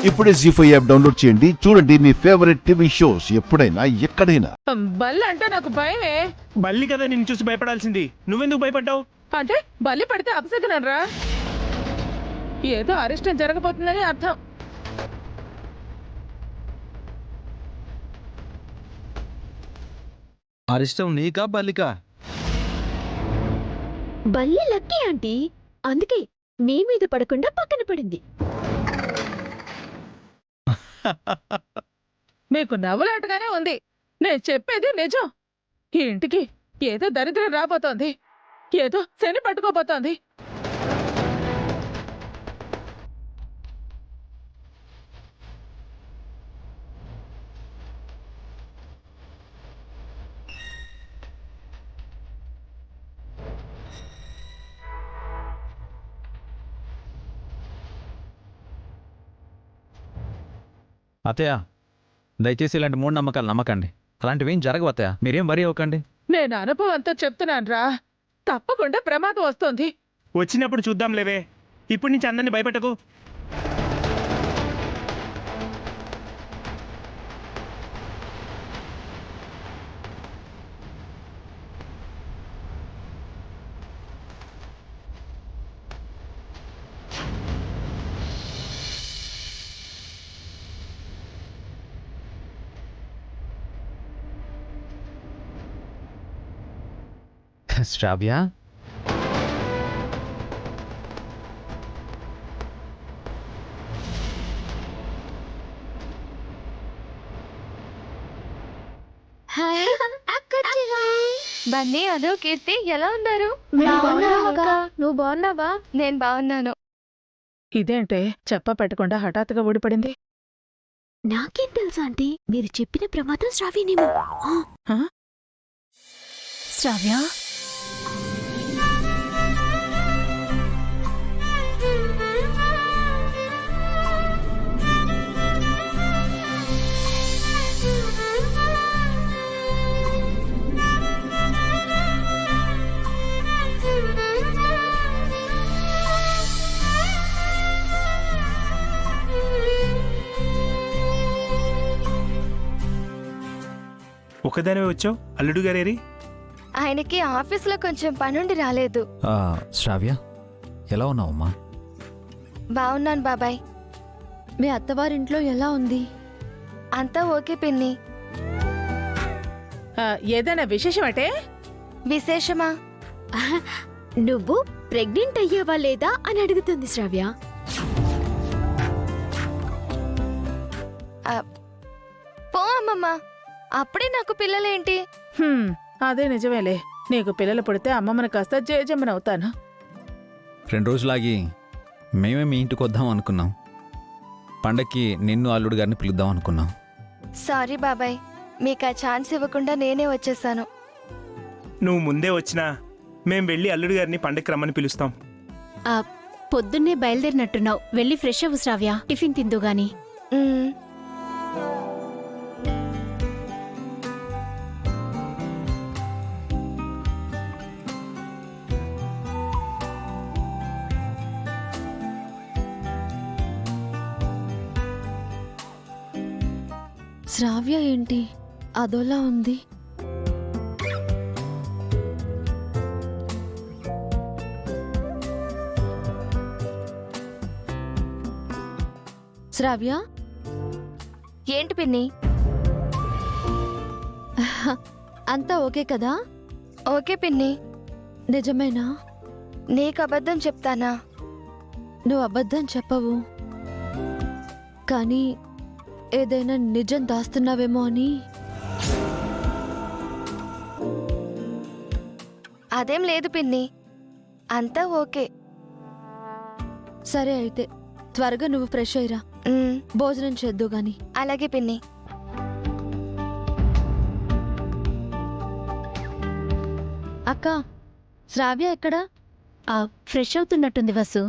ఇప్పుడే జీ5 app download చేయండి. చూడండి మీ ఫేవరెట్ టీవీ షోస్ ఎప్పుడైనా ఎక్కడైనా. బల్లి అంటే నాకు భయమే. బల్లి కదా నిన్ను చూసి భయపడాల్సింది, నువ్వెందుకు భయపడ్డావు? అంటే బల్లి పడితే అపశకునరా? ఏదో అరిష్టం జరగబోతుందని అర్థం. అరిష్టం నీకా బల్లికా? బల్లి లక్కీ ఆంటీ, అందుకే నీ మీద పడకుండా పక్కన పడింది. మీకు నవ్వులాటగానే ఉంది. నేను చెప్పేది నిజం. ఈ ఇంటికి ఏదో దరిద్రం రాబోతోంది, ఏదో శని పట్టుకోబోతోంది. అత్తయ్య, దయచేసి ఇలాంటి మూఢనమ్మకాలు నమ్మకండి. అలాంటివి ఏం జరగవు అత్తయ్య, మీరేం వరి అవ్వకండి. నేను అనుభవంతో చెప్తున్నాను రా, తప్పకుండా ప్రమాదం వస్తోంది. వచ్చినప్పుడు చూద్దాం లేవే, ఇప్పటి నుంచి అందరిని భయపెట్టకు. శ్రావ్య, బన్నీ, అదో కీర్తి, ఎలా ఉన్నారు? నువ్వు బాగున్నావా? నేను బాగున్నాను. ఇదేంటే చెప్ప పెట్టకుండా హఠాత్తుగా ఊడిపడింది? నాకేం తెలుసా ఆంటీ, మీరు చెప్పిన ప్రమాదం శ్రావ్యనేమో. హ? శ్రావ్య, ఒకదానివే వచ్చావు, అల్లుడు గారేరి? ఆయనకి ఆఫీస్లో కొంచెం పనుండి రాలేదు. శ్రావ్య, ఎలా ఉన్నావమ్మా? బాగున్నాను బాబాయ్. మీ అత్తవారింట్లో ఎలా ఉంది? అంతా ఓకే పిన్ని. ఏదైనా విశేషం అంటే? విశేషమా? నువ్వు ప్రెగ్నెంట్ అయ్యావా లేదా అని అడుగుతుంది శ్రావ్య. పో అమ్మమ్మ, అప్పుడే నాకు పిల్లలేంటి? అదే నిజమేలే. నీకు పిల్లలు పుడితే అమ్మమ్మని కాస్త జేజమ్మనవుతాను. 2 రోజులాగి మేమే మీ ఇంటికి వద్దాం అనుకున్నాం. పండక్కి నిన్ను అల్లుడు గారిని పిలుద్దాం అనుకున్నాం. సారీ బాబాయ్, మీకు ఆ ఛాన్స్ ఇవ్వకుండా నేనే వచ్చేసాను. నువ్వు ముందే వచ్చినా మేం వెళ్ళి అల్లుడు గారిని పండక్కి రమ్మని పిలుస్తాం. పొద్దున్నే బయలుదేరినట్టున్నావు, వెళ్ళి ఫ్రెష్ అవ్వు శ్రావ్య, టిఫిన్ తిందు గాని. మ్మ్. శ్రావ్య ఏంటి అదోలా ఉంది? శ్రావ్య, ఏంటి పిన్ని? అంతా ఓకే కదా? ఓకే పిన్ని. నిజమేనా? నీకు అబద్ధం చెప్తానా? నువ్వు అబద్ధం చెప్పవు, కానీ ఏదైనా నిజం దాస్తున్నావేమో అని. అదేం లేదు పిన్ని, అంతా ఓకే. సరే అయితే త్వరగా నువ్వు ఫ్రెష్ అయ్యిరా, మ్మ్. భోజనం చేద్దు గాని. అలాగే పిన్ని. అక్క, శ్రావ్య ఎక్కడా? ఫ్రెష్ అవుతున్నట్టుంది వసు.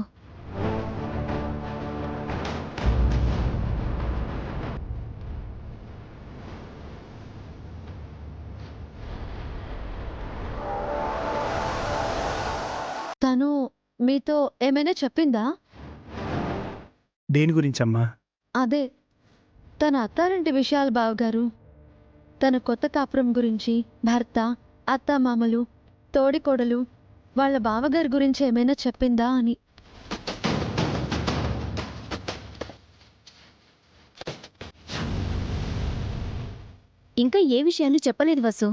తను మీతో ఏమైనా చెప్పిందా? దేని గురించమ్మా? అదే తన అత్తారింటి విషయాలు బావగారు. తన కొత్త కాపురం గురించి, భర్త, అత్తామామలు, తోడికోడలు, వాళ్ళ బావగారి గురించి ఏమైనా చెప్పిందా అని. ఇంకా ఏ విషయాలు చెప్పలేదు వసు.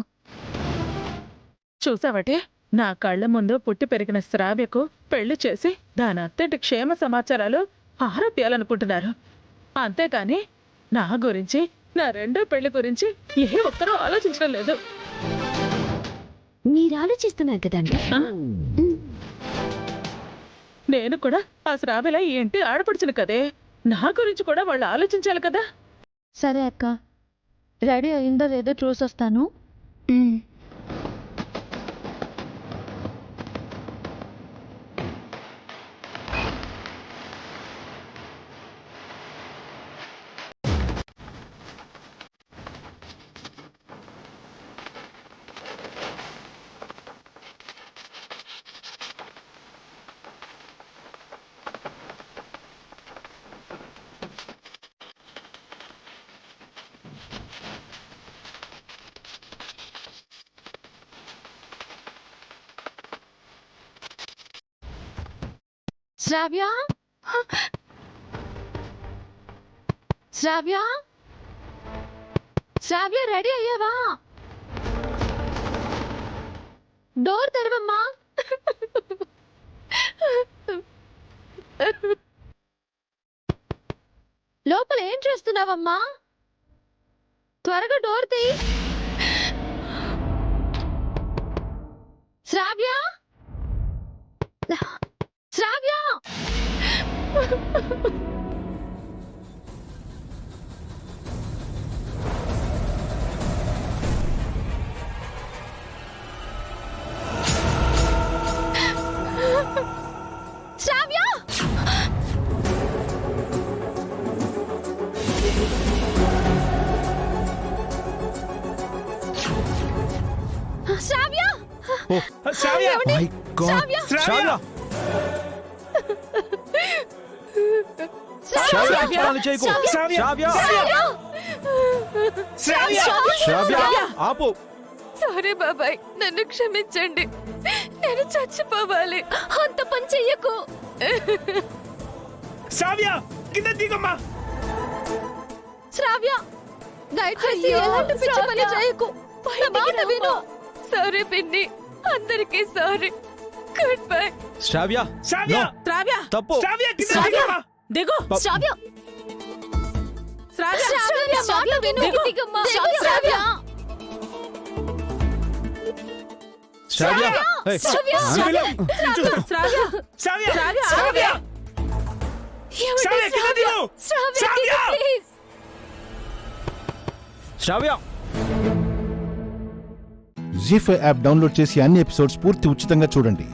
చూసావటే, నా కళ్ళ ముందు పుట్టి పెరిగిన శ్రావ్యకు పెళ్లి చేసి దాని అత్తంటి క్షేమ సమాచారాలు ఆరోగ్యాలనుకుంటున్నారు. అంతేకాని నా గురించి, నా రెండో పెళ్లి గురించి ఏ ఒక్కరూ ఆలోచించడం లేదు. మీరు ఆలోచిస్తున్నారు కదండి. ఆ? నేను కూడా ఆ శ్రావ్యల ఈ ఇంటి ఆడపడుచును కదే, నా గురించి కూడా వాళ్ళు ఆలోచించాలి కదా. సరే అక్క, రెడీ అయిందో లేదో చూసొస్తాను. శ్రావ్య, శ్రావ్య, శ్రావ్య, రెడీ అయ్యావా? డోర్ తెరవమ్మా. లోపల ఏం చేస్తున్నావమ్మా? త్వరగా డోర్ తీ. శ్రావ్య, శ్రావ్య. శ్రావ్య, శ్రావ్య, శ్రావ్య మై గాడ్ శ్రావ్య శ్రావ్య అక్షరాలు చేయకు. శ్రావ్య శ్రావ్య శ్రావ్య శ్రావ్య ఆపు. సారీ బాబాయ్, నన్ను క్షమించండి. నేను చచ్చిపోవాలి. అంత పని చెయ్యకు. శ్రావ్య కింద దిగమ్మా. శ్రావ్య, దయచేసి ఎలాంటి పిచ్చి పని చేయకు. నా మాట విను. సారీ పిన్ని, అందరికీ sorry. Good bye. Shravya Shravya No. Shravya, తప్పు. శ్రావ్య కింద దిగమ్మా. దిగు. శ్రావ్య, శ్రావ్య, శ్రావ్య, నా మాట విను. దిగు. దిగమ్మా. శ్రావ్య. శ్రావ్య, శ్రావ్య ఏయ్, శ్రావ్య, ఆంటీలో. శ్రావ్య, శ్రావ్య శ్రావ్య, శ్రావ్య ఏమిటి శ్రావ్య కింద దిగు. శ్రావ్య, శ్రావ్య. ప్లీజ్. శ్రావ్య జీ5 యాప్ డౌన్లోడ్ చేసి అన్ని ఎపిసోడ్స్ పూర్తి ఉచితంగా చూడండి.